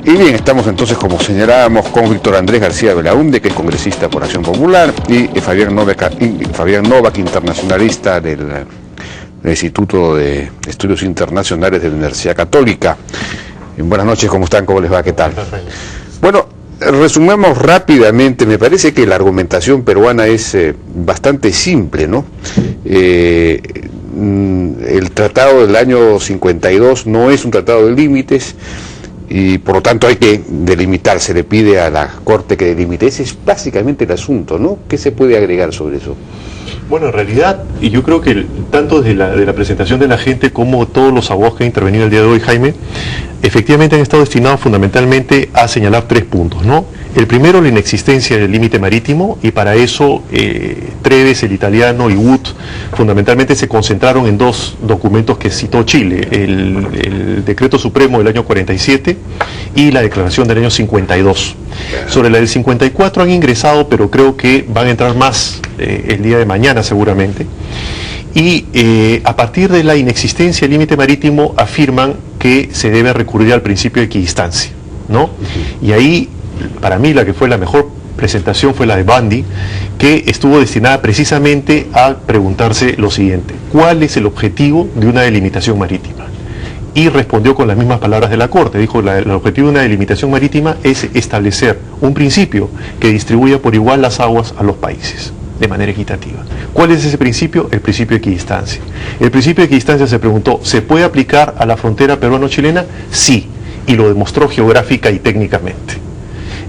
Y bien, estamos entonces, como señalábamos, con Víctor Andrés García Belaúnde, que es congresista por Acción Popular, y Fabián Novak, internacionalista del Instituto de Estudios Internacionales de la Universidad Católica. Buenas noches, ¿cómo están? ¿Cómo les va? ¿Qué tal? Bueno, resumamos rápidamente. Me parece que la argumentación peruana es bastante simple, ¿no? El tratado del año 52 no es un tratado de límites y por lo tanto hay que delimitar. Se le pide a la Corte que delimite. Ese es básicamente el asunto, ¿no? ¿Qué se puede agregar sobre eso? Bueno, en realidad, y yo creo que tanto de la presentación de la gente como todos los abogados que han intervenido el día de hoy, Jaime, efectivamente han estado destinados fundamentalmente a señalar 3 puntos, ¿no? El primero, la inexistencia del límite marítimo, y para eso Treves, el italiano, y Wood fundamentalmente se concentraron en 2 documentos que citó Chile, el Decreto Supremo del año 47 y la Declaración del año 52. Sobre la del 54 han ingresado, pero creo que van a entrar más el día de mañana seguramente. Y a partir de la inexistencia del límite marítimo afirman que se debe recurrir al principio de equidistancia, ¿no? Y ahí, para mí, la que fue la mejor presentación fue la de Bundy, que estuvo destinada precisamente a preguntarse lo siguiente: ¿cuál es el objetivo de una delimitación marítima? Y respondió con las mismas palabras de la Corte. Dijo: el objetivo de una delimitación marítima es establecer un principio que distribuya por igual las aguas a los países de manera equitativa. ¿Cuál es ese principio? El principio de equidistancia. El principio de equidistancia, se preguntó, ¿se puede aplicar a la frontera peruano-chilena? Sí, y lo demostró geográfica y técnicamente.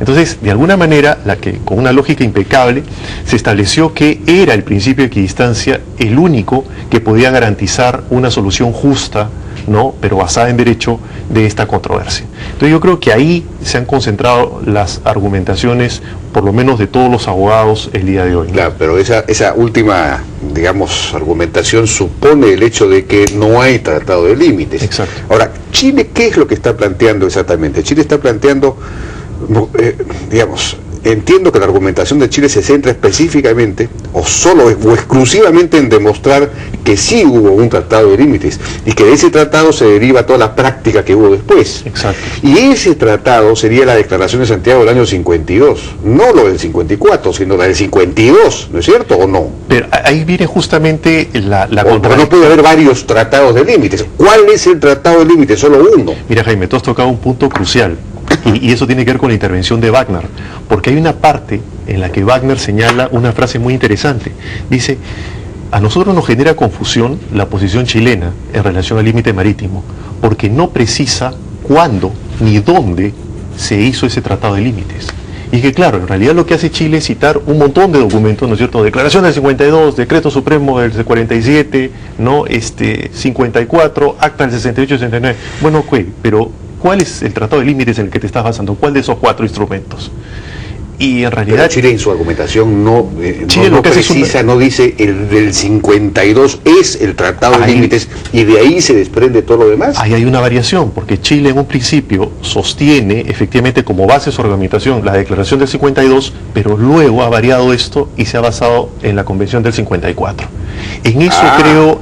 Entonces, de alguna manera, con una lógica impecable, se estableció que era el principio de equidistancia el único que podía garantizar una solución justa, ¿no?, pero basada en derecho, de esta controversia. Entonces yo creo que ahí se han concentrado las argumentaciones, por lo menos de todos los abogados el día de hoy, ¿no? Claro, pero esa última, digamos, argumentación supone el hecho de que no hay tratado de límites. Exacto. Ahora, Chile, ¿qué es lo que está planteando exactamente? Chile está planteando, entiendo que la argumentación de Chile se centra específicamente o exclusivamente en demostrar que sí hubo un tratado de límites y que de ese tratado se deriva toda la práctica que hubo después. Exacto. Y ese tratado sería la Declaración de Santiago del año 52, no lo del 54, sino la del 52, ¿no es cierto o no? Pero ahí viene justamente la Porque no puede haber varios tratados de límites. ¿Cuál es el tratado de límites? Solo uno. Mira, Jaime, tú has tocado un punto crucial. Y eso tiene que ver con la intervención de Wagner, porque hay una parte en la que Wagner señala una frase muy interesante. Dice: a nosotros nos genera confusión la posición chilena en relación al límite marítimo, porque no precisa cuándo ni dónde se hizo ese tratado de límites. Y que claro, en realidad lo que hace Chile es citar un montón de documentos, ¿no es cierto? Declaración del 52, Decreto Supremo del 47, ¿no? 54, Acta del 68 y 69. Bueno, pero ¿cuál es el tratado de límites en el que te estás basando? ¿Cuál de esos 4 instrumentos? Y en realidad... Pero Chile en su argumentación no precisa, no dice el del 52 es el tratado de límites y de ahí se desprende todo lo demás. Ahí hay una variación, porque Chile en un principio sostiene efectivamente como base de su argumentación la declaración del 52, pero luego ha variado esto y se ha basado en la convención del 54.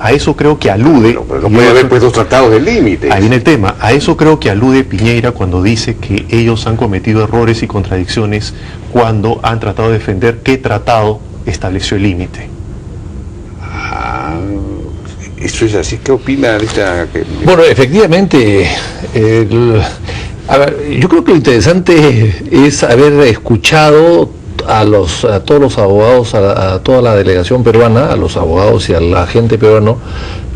A eso creo que alude... Pero no puede haber pues 2 tratados de límites. Ahí viene el tema. A eso creo que alude Piñera cuando dice que ellos han cometido errores y contradicciones cuando han tratado de defender qué tratado estableció el límite. Eso es así. ¿Qué opina de esta...? Bueno, efectivamente, yo creo que lo interesante es haber escuchado a todos los abogados, a toda la delegación peruana, a los abogados y a la gente peruana,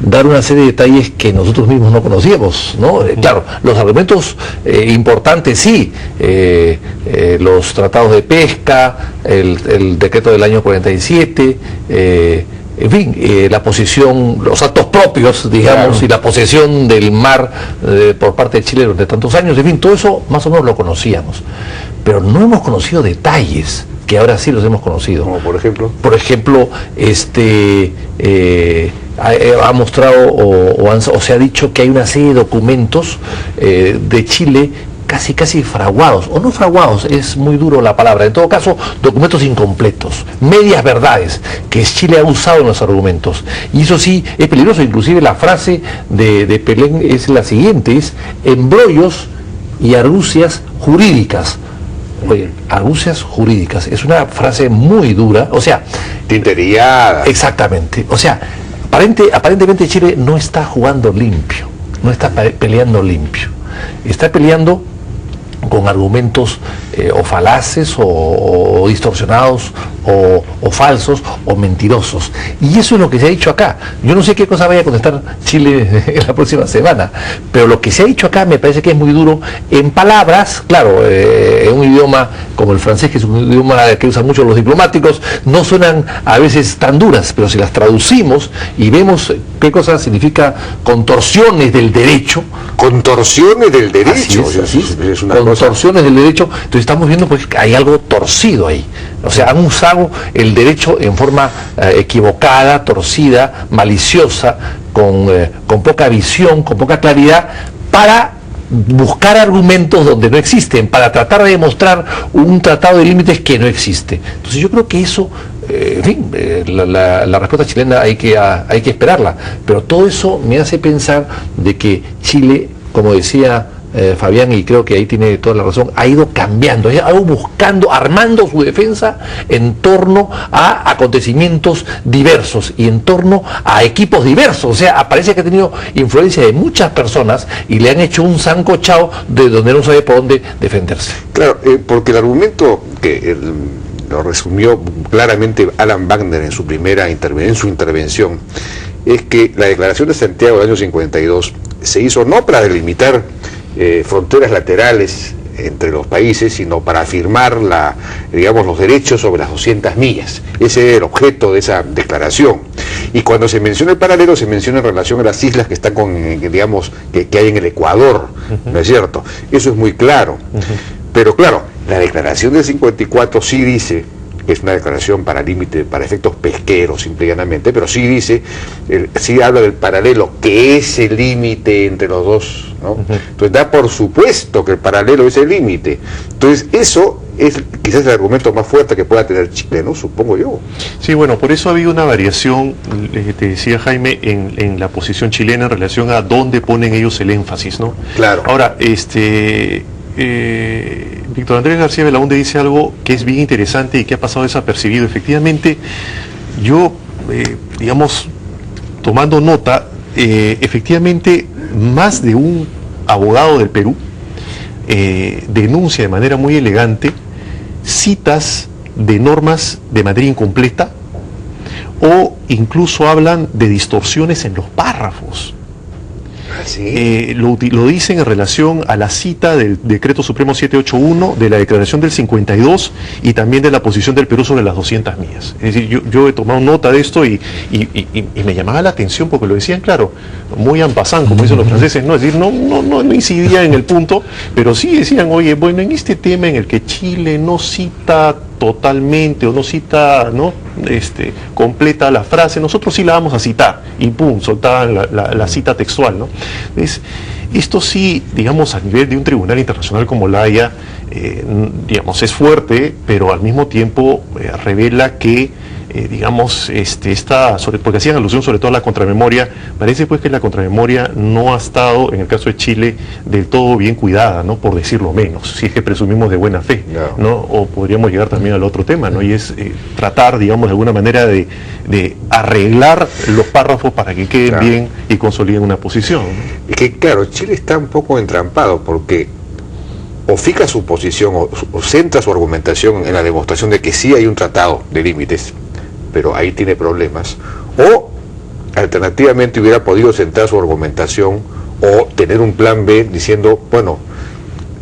dar una serie de detalles que nosotros mismos no conocíamos, ¿no? Claro, los argumentos importantes sí, los tratados de pesca, el decreto del año 47, en fin, la posición, los actos propios, digamos, claro, y la posesión del mar por parte de Chile durante tantos años, en fin, todo eso más o menos lo conocíamos, pero no hemos conocido detalles que ahora sí los hemos conocido. ¿Como por ejemplo? Por ejemplo, ha mostrado o se ha dicho que hay una serie de documentos de Chile casi fraguados, o no fraguados, es muy duro la palabra, en todo caso, documentos incompletos, medias verdades, que Chile ha usado en los argumentos, y eso sí es peligroso. Inclusive la frase de Pelén es la siguiente, es embrollos y argucias jurídicas. Oye, argucias jurídicas, es una frase muy dura, o sea... Tinteriada. Exactamente, o sea, aparentemente Chile no está jugando limpio, no está peleando limpio, está peleando con argumentos o falaces o distorsionados o falsos o mentirosos, y eso es lo que se ha dicho acá. Yo no sé qué cosa vaya a contestar Chile en la próxima semana, pero lo que se ha dicho acá me parece que es muy duro en palabras, claro, en un idioma como el francés, que es un idioma que usan mucho los diplomáticos, no suenan a veces tan duras, pero si las traducimos y vemos qué cosa significa contorsiones del derecho. Contorsiones del derecho. Es una contorsiones del derecho, entonces estamos viendo pues que hay algo torcido ahí. O sea, han usado el derecho en forma equivocada, torcida, maliciosa, con poca visión, con poca claridad, para buscar argumentos donde no existen, para tratar de demostrar un tratado de límites que no existe. Entonces yo creo que eso, en fin, la respuesta chilena hay que esperarla, pero todo eso me hace pensar de que Chile, como decía Fabián, y creo que ahí tiene toda la razón, ha ido cambiando, ha ido buscando, armando su defensa en torno a acontecimientos diversos y en torno a equipos diversos. O sea, parece que ha tenido influencia de muchas personas y le han hecho un sancochado de donde no sabe por dónde defenderse. Claro, porque el argumento que lo resumió claramente Alan Wagner en su intervención, es que la Declaración de Santiago del año 52 se hizo no para delimitar fronteras laterales entre los países, sino para afirmar los derechos sobre las 200 millas. Ese es el objeto de esa declaración. Y cuando se menciona el paralelo, se menciona en relación a las islas que están que hay en el Ecuador, ¿no es cierto? Eso es muy claro. Pero claro, la declaración del 54 sí dice, que es una declaración para límite, para efectos pesqueros simple y llanamente, pero sí dice, sí habla del paralelo, que es el límite entre los dos, ¿no? Entonces da por supuesto que el paralelo es el límite. Entonces eso es quizás el argumento más fuerte que pueda tener Chile, ¿no? Supongo yo. Sí, bueno, por eso ha habido una variación, te decía Jaime, en la posición chilena en relación a dónde ponen ellos el énfasis, ¿no? Claro. Ahora, Víctor Andrés García Belaúnde dice algo que es bien interesante y que ha pasado desapercibido. Efectivamente, yo, tomando nota, efectivamente, más de un abogado del Perú denuncia de manera muy elegante citas de normas de manera incompleta o incluso hablan de distorsiones en los párrafos. ¿Sí? Lo dicen en relación a la cita del Decreto Supremo 781, de la Declaración del 52 y también de la posición del Perú sobre las 200 millas. Es decir, yo he tomado nota de esto y me llamaba la atención porque lo decían, claro, muy en passant, como dicen los franceses, ¿no? Es decir, no incidían en el punto, pero sí decían, oye, bueno, en este tema en el que Chile no cita totalmente o no cita, ¿no? Completa la frase, nosotros sí la vamos a citar, y pum, soltaban la cita textual, ¿no? Esto sí, digamos, a nivel de un tribunal internacional como la Haya, es fuerte, pero al mismo tiempo revela que porque hacían alusión sobre todo a la contramemoria, parece pues que la contramemoria no ha estado, en el caso de Chile, del todo bien cuidada, ¿no? Por decirlo menos, si es que presumimos de buena fe, ¿no? O podríamos llegar también al otro tema, ¿no? Y es tratar, de alguna manera de arreglar los párrafos para que queden bien y consoliden una posición, ¿no? Es que claro, Chile está un poco entrampado porque o fija su posición o centra su argumentación en la demostración de que sí hay un tratado de límites, pero ahí tiene problemas, o alternativamente hubiera podido centrar su argumentación o tener un plan B diciendo, bueno,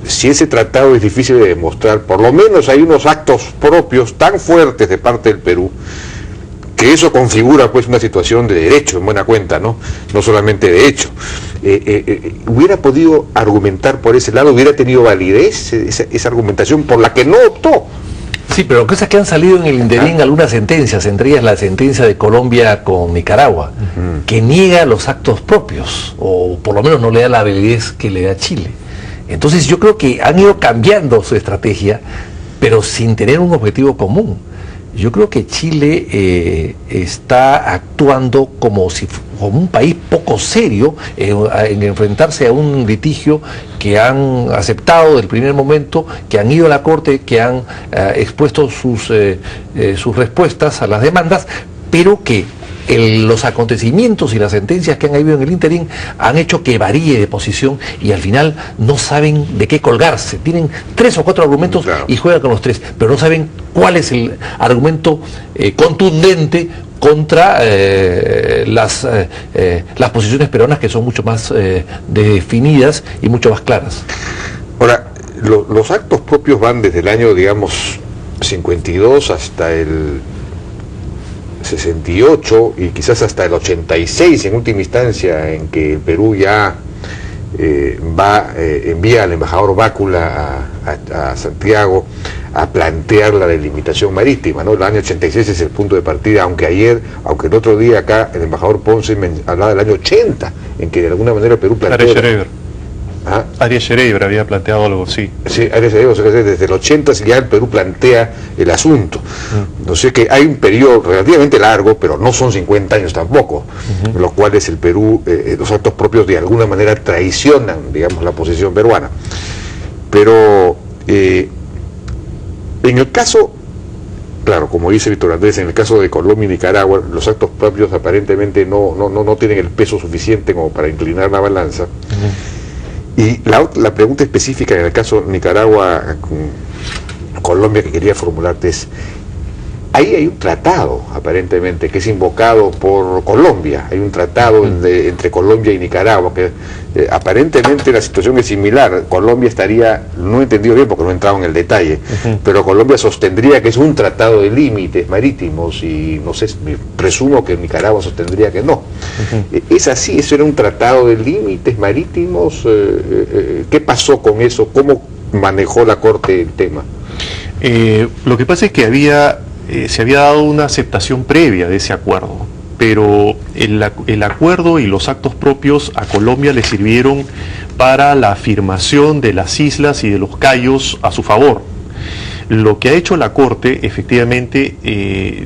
si ese tratado es difícil de demostrar, por lo menos hay unos actos propios tan fuertes de parte del Perú, que eso configura pues una situación de derecho en buena cuenta, no solamente de hecho. Hubiera podido argumentar por ese lado, hubiera tenido validez esa argumentación por la que no optó. Sí, pero cosas que han salido en el interín algunas sentencias, entre ellas la sentencia de Colombia con Nicaragua, que niega los actos propios, o por lo menos no le da la validez que le da Chile. Entonces yo creo que han ido cambiando su estrategia, pero sin tener un objetivo común. Yo creo que Chile está actuando como si como un país poco serio en enfrentarse a un litigio que han aceptado del primer momento, que han ido a la Corte, que han expuesto sus respuestas a las demandas, pero que los acontecimientos y las sentencias que han habido en el ínterin han hecho que varíe de posición y al final no saben de qué colgarse. Tienen 3 o 4 argumentos, claro, y juegan con los 3, pero no saben cuál es el argumento contundente contra las posiciones peruanas, que son mucho más definidas y mucho más claras. Ahora, los actos propios van desde el año, digamos, 52 hasta el 68 y quizás hasta el 86 en última instancia, en que el Perú ya envía al embajador Bácula a Santiago a plantear la delimitación marítima, ¿no? El año 86 es el punto de partida, aunque el otro día acá el embajador Ponce hablaba del año 80, en que de alguna manera el Perú planteó... Arias Schereiber había planteado algo, sí. Sí, Arias Schereiber, o sea, desde el 80 ya el Perú plantea el asunto. No sé, que hay un periodo relativamente largo, pero no son 50 años tampoco, en los cuales el Perú, los actos propios de alguna manera traicionan, digamos, la posición peruana. Pero en el caso, claro, como dice Víctor Andrés, en el caso de Colombia y Nicaragua, los actos propios aparentemente no tienen el peso suficiente como para inclinar la balanza. Y la pregunta específica en el caso Nicaragua-Colombia que quería formularte es, ahí hay un tratado, aparentemente, que es invocado por Colombia, hay un tratado entre Colombia y Nicaragua, que aparentemente la situación es similar. Colombia estaría, no he entendido bien porque no he entrado en el detalle, pero Colombia sostendría que es un tratado de límites marítimos y no sé, presumo que Nicaragua sostendría que no. ¿Es así? ¿Eso era un tratado de límites marítimos? ¿Qué pasó con eso? ¿Cómo manejó la Corte el tema? Lo que pasa es que se había dado una aceptación previa de ese acuerdo, pero el acuerdo y los actos propios a Colombia le sirvieron para la afirmación de las islas y de los cayos a su favor. Lo que ha hecho la Corte, efectivamente,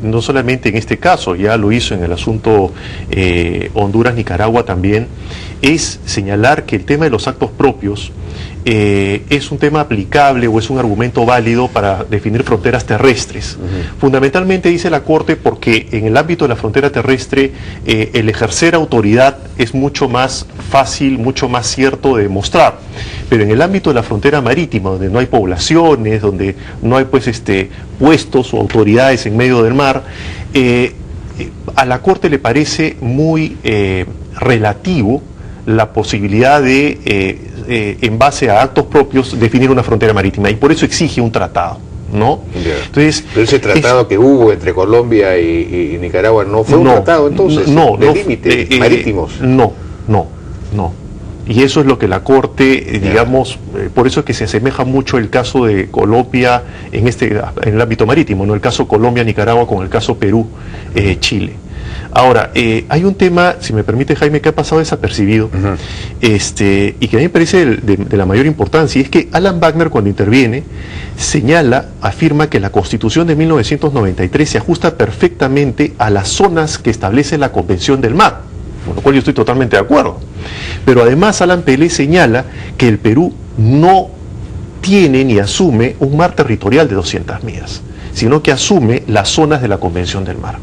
no solamente en este caso, ya lo hizo en el asunto Honduras-Nicaragua también, es señalar que el tema de los actos propios es un tema aplicable o es un argumento válido para definir fronteras terrestres. Fundamentalmente dice la Corte porque en el ámbito de la frontera terrestre el ejercer autoridad es mucho más fácil, mucho más cierto de demostrar, pero en el ámbito de la frontera marítima, donde no hay poblaciones, donde no hay puestos o autoridades en medio del mar, a la Corte le parece muy relativo la posibilidad de, en base a actos propios, definir una frontera marítima, y por eso exige un tratado, ¿no? Entonces, pero ese tratado que hubo entre Colombia y Nicaragua no fue un tratado entonces de límites marítimos. No. Y eso es lo que la Corte, digamos, por eso es que se asemeja mucho el caso de Colombia en el ámbito marítimo, no el caso Colombia-Nicaragua con el caso Perú-Chile. Ahora, hay un tema, si me permite, Jaime, que ha pasado desapercibido, y que a mí me parece de la mayor importancia, y es que Alan Wagner, cuando interviene, afirma que la Constitución de 1993 se ajusta perfectamente a las zonas que establece la Convención del Mar, con lo cual yo estoy totalmente de acuerdo. Pero además Alan Pelé señala que el Perú no tiene ni asume un mar territorial de 200 millas, sino que asume las zonas de la Convención del Mar.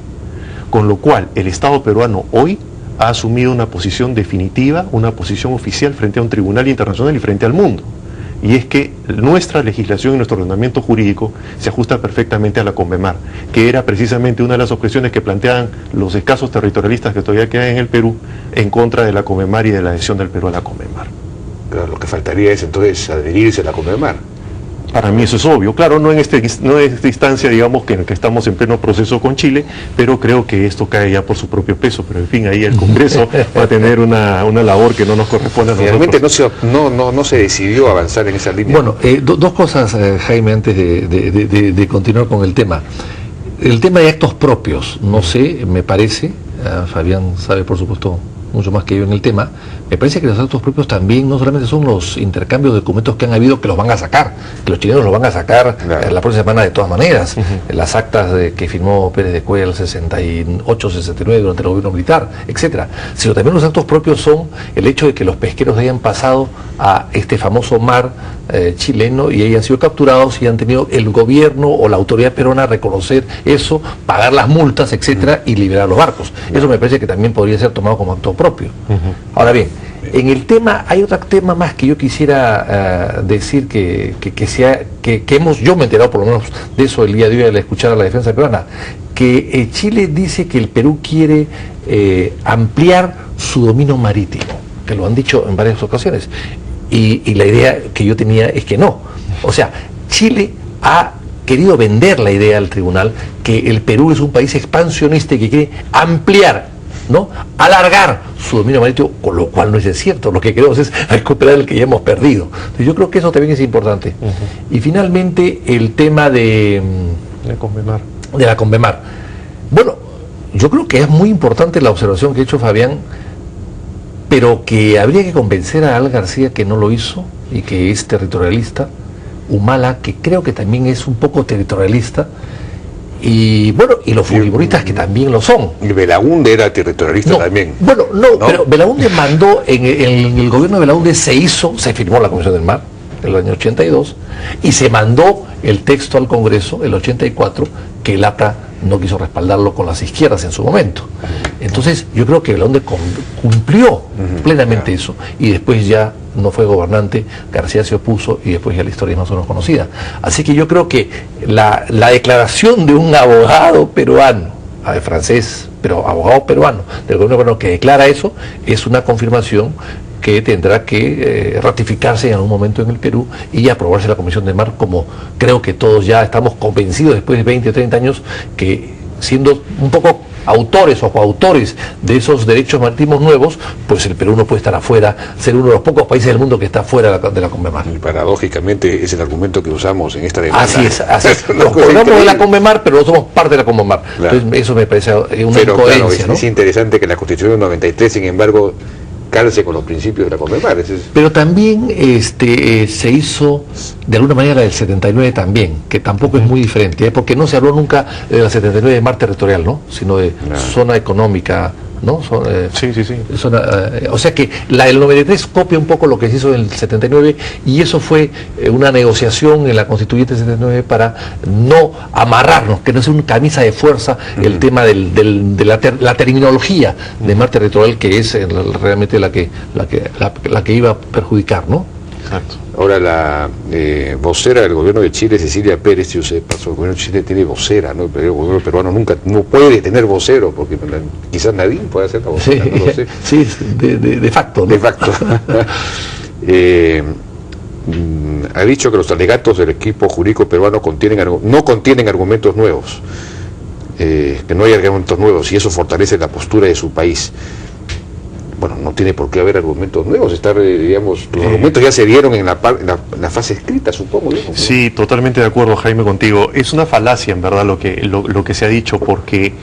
Con lo cual, el Estado peruano hoy ha asumido una posición definitiva, una posición oficial frente a un tribunal internacional y frente al mundo. Y es que nuestra legislación y nuestro ordenamiento jurídico se ajusta perfectamente a la CONVEMAR, que era precisamente una de las objeciones que planteaban los escasos territorialistas que todavía quedan en el Perú en contra de la CONVEMAR y de la adhesión del Perú a la CONVEMAR. Claro, lo que faltaría es entonces adherirse a la CONVEMAR. Para mí eso es obvio, claro, no en esta instancia, digamos, que en el que estamos en pleno proceso con Chile, pero creo que esto cae ya por su propio peso, pero en fin, ahí el Congreso va a tener una labor que no nos corresponde a nosotros. Realmente no se decidió avanzar en esa línea. Bueno, dos cosas, Jaime, antes de continuar con el tema. El tema de actos propios, no sé, me parece, Fabián sabe por supuesto mucho más que yo en el tema, me parece que los actos propios también no solamente son los intercambios de documentos que han habido, que los van a sacar, que los chilenos los van a sacar la próxima semana de todas maneras, las actas que firmó Pérez de Cuellar el 68-69 durante el gobierno militar, etcétera, sino también los actos propios son el hecho de que los pesqueros hayan pasado a este famoso mar chileno y hayan sido capturados y han tenido el gobierno o la autoridad peruana a reconocer eso, pagar las multas, etcétera, y liberar los barcos. Eso me parece que también podría ser tomado como acto propio. Ahora bien, en el tema, hay otro tema más que yo quisiera decir que yo me he enterado por lo menos de eso el día de hoy al escuchar a la defensa peruana, que Chile dice que el Perú quiere ampliar su dominio marítimo, que lo han dicho en varias ocasiones, y la idea que yo tenía es que no. O sea, Chile ha querido vender la idea al tribunal que el Perú es un país expansionista y que quiere ampliar, ¿no?, alargar su dominio marítimo, con lo cual no es cierto. Lo que queremos es recuperar el que ya hemos perdido. Entonces, yo creo que eso también es importante. Y finalmente el tema de la Convemar. Bueno, yo creo que es muy importante la observación que ha hecho Fabián, pero que habría que convencer a Al García, que no lo hizo y que es territorialista, Humala, que creo que también es un poco territorialista, y bueno, y los fujimoristas, que también lo son. Y Belaúnde era territorialista también. Bueno, no, pero Belaúnde mandó, en el gobierno de Belaúnde se firmó la Comisión del Mar en el año 82, y se mandó el texto al Congreso el 84, que el APRA no quiso respaldarlo con las izquierdas en su momento. Entonces yo creo que Belaúnde cumplió plenamente eso, y después ya no fue gobernante, García se opuso, y después ya la historia es más o menos conocida. Así que yo creo que la declaración de un abogado peruano, francés, pero abogado peruano, del gobierno peruano, que declara eso, es una confirmación que tendrá que ratificarse en algún momento en el Perú y aprobarse la Comisión del Mar, como creo que todos ya estamos convencidos después de 20 o 30 años, que siendo un poco autores o coautores de esos derechos marítimos nuevos, pues el Perú no puede estar afuera, ser uno de los pocos países del mundo que está fuera de la Convemar. Y paradójicamente es el argumento que usamos en esta demanda. Así es. Nos colgamos de la Convemar, pero no somos parte de la Convemar. Claro. Entonces eso me parece una incoherencia. Claro, es interesante que la Constitución del 93, sin embargo, calce con los principios de la Convemar. Pero también se hizo de alguna manera la del 79 también, que tampoco es muy diferente, porque no se habló nunca de la 79 de mar territorial, ¿no?, sino de zona económica, ¿no? Sí. O sea que la del 93 copia un poco lo que se hizo en el 79, y eso fue una negociación en la Constituyente 79 para no amarrarnos, que no sea una camisa de fuerza el tema de la terminología de mar territorial, que es realmente la que iba a perjudicar, ¿no? Exacto. Ahora la vocera del gobierno de Chile, Cecilia Pérez, yo sé, el gobierno de Chile tiene vocera, ¿no? Pero el gobierno peruano nunca no puede tener vocero, porque quizás Nadine pueda ser la vocera, no lo sé. Sí, de facto, ¿no? De facto. Ha dicho que los alegatos del equipo jurídico peruano no contienen argumentos nuevos, que no hay argumentos nuevos, y eso fortalece la postura de su país. Bueno, no tiene por qué haber argumentos nuevos, los argumentos ya se dieron en la fase escrita, supongo. ¿No? Sí, totalmente de acuerdo, Jaime, contigo. Es una falacia, en verdad, lo que se ha dicho, porque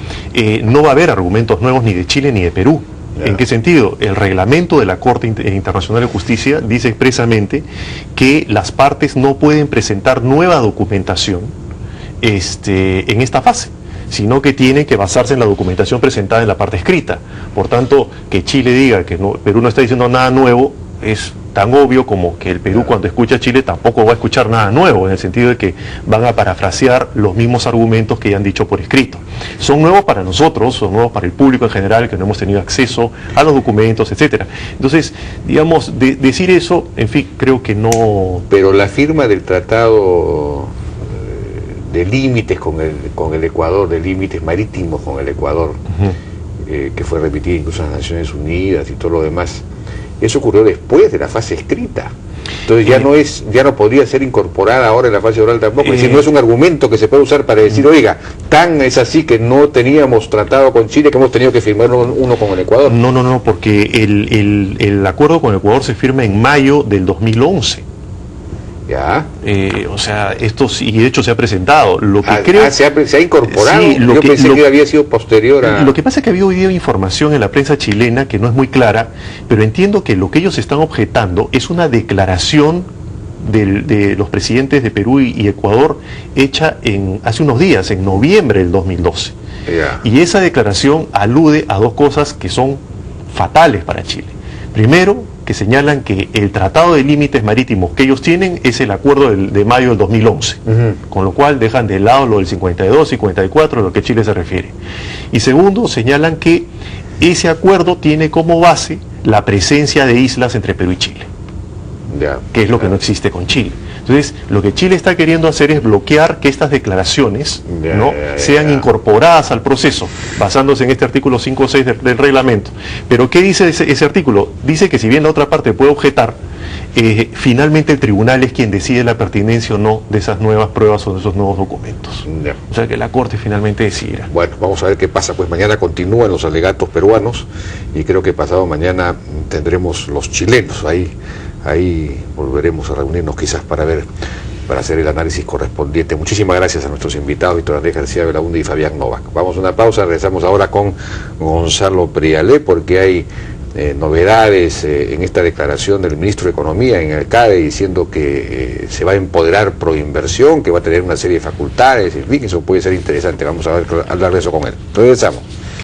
no va a haber argumentos nuevos ni de Chile ni de Perú. ¿En qué sentido? El reglamento de la Corte Internacional de Justicia dice expresamente que las partes no pueden presentar nueva documentación en esta fase, sino que tiene que basarse en la documentación presentada en la parte escrita. Por tanto, que Chile diga que Perú no está diciendo nada nuevo es tan obvio como que el Perú, cuando escucha a Chile, tampoco va a escuchar nada nuevo, en el sentido de que van a parafrasear los mismos argumentos que ya han dicho por escrito. Son nuevos para nosotros, son nuevos para el público en general, que no hemos tenido acceso a los documentos, etcétera. Entonces, digamos, decir eso, en fin, creo que no... Pero la firma del tratado de límites con el Ecuador, de límites marítimos con el Ecuador, que fue remitida incluso a las Naciones Unidas y todo lo demás, eso ocurrió después de la fase escrita. Entonces ya no podría ser incorporada ahora en la fase oral tampoco. Es decir, no es un argumento que se puede usar para decir, oiga, tan es así que no teníamos tratado con Chile que hemos tenido que firmar uno con el Ecuador. No, porque el acuerdo con el Ecuador se firma en mayo del 2011. Ya. O sea, esto sí, y de hecho se ha presentado. Lo que se ha incorporado. Sí, yo pensé que había sido posterior a... Lo que pasa es que ha habido hoy día información en la prensa chilena que no es muy clara, pero entiendo que lo que ellos están objetando es una declaración de los presidentes de Perú y Ecuador hecha hace unos días, en noviembre del 2012. Ya. Y esa declaración alude a dos cosas que son fatales para Chile. Primero, que señalan que el tratado de límites marítimos que ellos tienen es el acuerdo de mayo del 2011, con lo cual dejan de lado lo del 52, 54, a lo que Chile se refiere. Y segundo, señalan que ese acuerdo tiene como base la presencia de islas entre Perú y Chile, que es lo que no existe con Chile. Entonces, lo que Chile está queriendo hacer es bloquear que estas declaraciones sean incorporadas al proceso, basándose en este artículo 5.6 del reglamento. Pero ¿qué dice ese artículo? Dice que si bien la otra parte puede objetar, finalmente el tribunal es quien decide la pertinencia o no de esas nuevas pruebas o de esos nuevos documentos. O sea que la Corte finalmente decidirá. Bueno, vamos a ver qué pasa. Pues mañana continúan los alegatos peruanos y creo que pasado mañana tendremos los chilenos. Ahí volveremos a reunirnos quizás para hacer el análisis correspondiente. Muchísimas gracias a nuestros invitados, Víctor Andrés García Belaúnde y Fabián Novak. Vamos a una pausa, regresamos ahora con Gonzalo Prialé, porque hay novedades en esta declaración del ministro de Economía en el CADE diciendo que se va a empoderar Proinversión, que va a tener una serie de facultades, en fin, eso puede ser interesante. Vamos a hablar de eso con él. Regresamos.